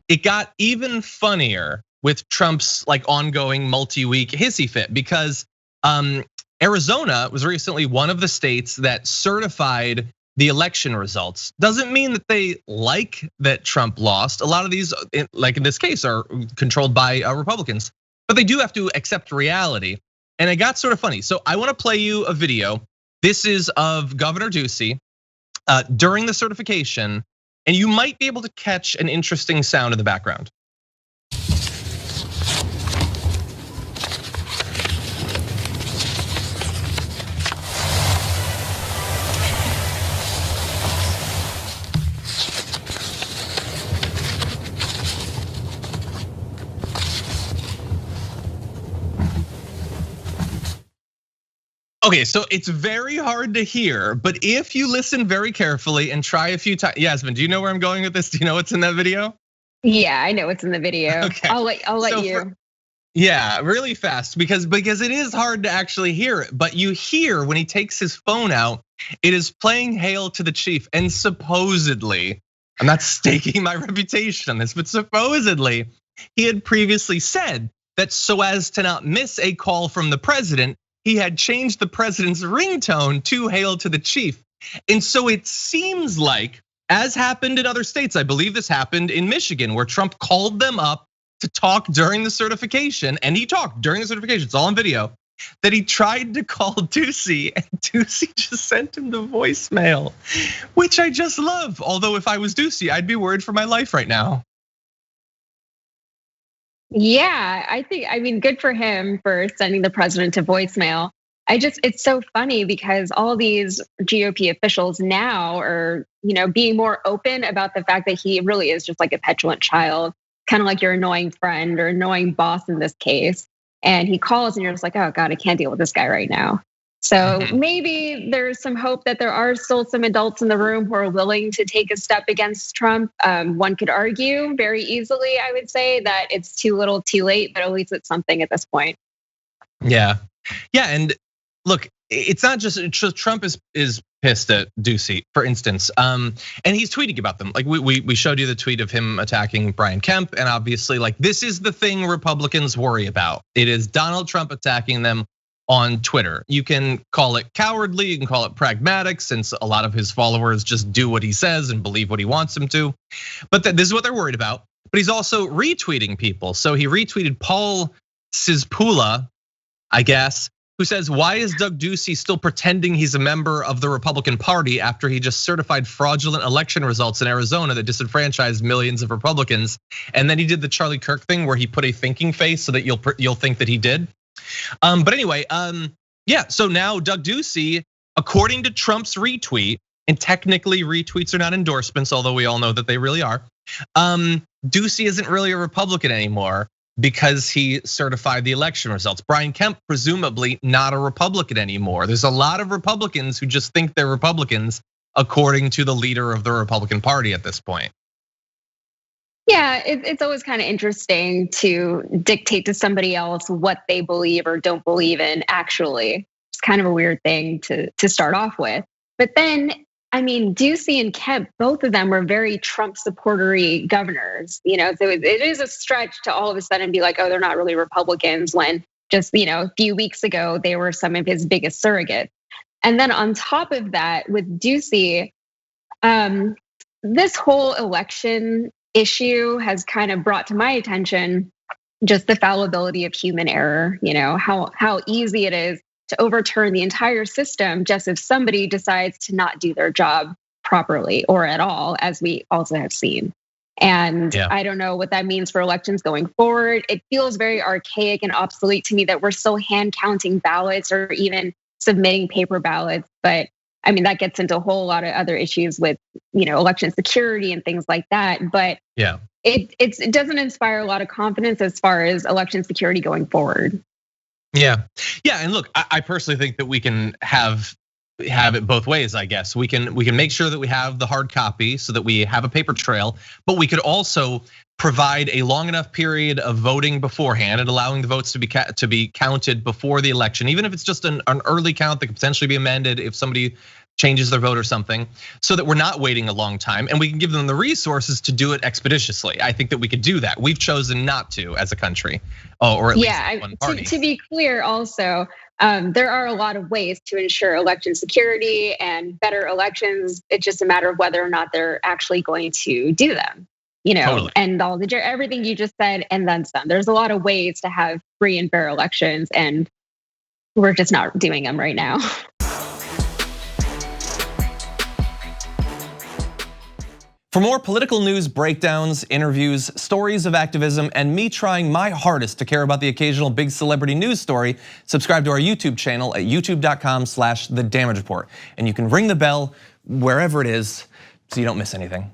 it got even funnier with Trump's like ongoing multi-week hissy fit, because Arizona was recently one of the states that certified the election results. Doesn't mean that they like that Trump lost. A lot of these, like in this case, are controlled by Republicans, but they do have to accept reality. And it got sort of funny. So I want to play you a video. This is of Governor Ducey during the certification, and you might be able to catch an interesting sound in the background. Okay, so it's very hard to hear, but if you listen very carefully and try a few times, Yasmin, do you know where I'm going with this? Do you know what's in that video? Yeah, I know what's in the video. Okay. I'll let you. Yeah, really fast, because it is hard to actually hear it, but you hear when he takes his phone out, it is playing Hail to the Chief, and supposedly, I'm not staking my reputation on this, but supposedly he had previously said that so as to not miss a call from the president, he had changed the president's ringtone to Hail to the Chief. And so it seems like, as happened in other states, I believe this happened in Michigan, where Trump called them up to talk during the certification, and he talked during the certification, it's all on video, that he tried to call Ducey, and Ducey just sent him the voicemail, which I just love. Although if I was Ducey, I'd be worried for my life right now. Yeah, I mean, good for him for sending the president to voicemail. It's so funny because all these GOP officials now are, being more open about the fact that he really is just like a petulant child, kind of like your annoying friend or annoying boss in this case. And he calls and you're just like, oh God, I can't deal with this guy right now. So maybe there's some hope that there are still some adults in the room who are willing to take a step against Trump. One could argue very easily, I would say, that it's too little too late, but at least it's something at this point. Yeah, and look, it's not just Trump is pissed at Ducey, for instance, and he's tweeting about them. Like we showed you the tweet of him attacking Brian Kemp, and obviously, like, this is the thing Republicans worry about. It is Donald Trump attacking them on Twitter. You can call it cowardly, you can call it pragmatic, since a lot of his followers just do what he says and believe what he wants them to. But this is what they're worried about. But he's also retweeting people. So he retweeted Paul Sizpula, I guess, who says, why is Doug Ducey still pretending he's a member of the Republican Party after he just certified fraudulent election results in Arizona that disenfranchised millions of Republicans? And then he did the Charlie Kirk thing where he put a thinking face so that you'll think that he did. But anyway, yeah, so now Doug Ducey, according to Trump's retweet, and technically retweets are not endorsements, although we all know that they really are. Ducey isn't really a Republican anymore because he certified the election results. Brian Kemp, presumably not a Republican anymore. There's a lot of Republicans who just think they're Republicans, according to the leader of the Republican Party at this point. Yeah, it's always kind of interesting to dictate to somebody else what they believe or don't believe in, actually. It's kind of a weird thing to start off with. But then, I mean, Ducey and Kemp, both of them were very Trump supportery governors. So it is a stretch to all of a sudden be like, oh, they're not really Republicans, when just, a few weeks ago, they were some of his biggest surrogates. And then on top of that, with Ducey, this whole election issue has kind of brought to my attention just the fallibility of human error, how easy it is to overturn the entire system just if somebody decides to not do their job properly or at all, as we also have seen. And I don't know what that means for elections going forward. It feels very archaic and obsolete to me that we're still hand counting ballots or even submitting paper ballots. But I mean, that gets into a whole lot of other issues with, election security and things like that. But it doesn't inspire a lot of confidence as far as election security going forward. Yeah, and look, I personally think that we can have it both ways. I guess we can make sure that we have the hard copy so that we have a paper trail, but we could also provide a long enough period of voting beforehand and allowing the votes to be counted before the election, even if it's just an early count that could potentially be amended if somebody changes their vote or something, so that we're not waiting a long time and we can give them the resources to do it expeditiously. I think that we could do that. We've chosen not to as a country, or at least one party. To be clear also, there are a lot of ways to ensure election security and better elections. It's just a matter of whether or not they're actually going to do them. Totally. And everything you just said and then some. There's a lot of ways to have free and fair elections, and we're just not doing them right now. For more political news breakdowns, interviews, stories of activism, and me trying my hardest to care about the occasional big celebrity news story, subscribe to our YouTube channel at youtube.com/thedamagereport. And you can ring the bell wherever it is so you don't miss anything.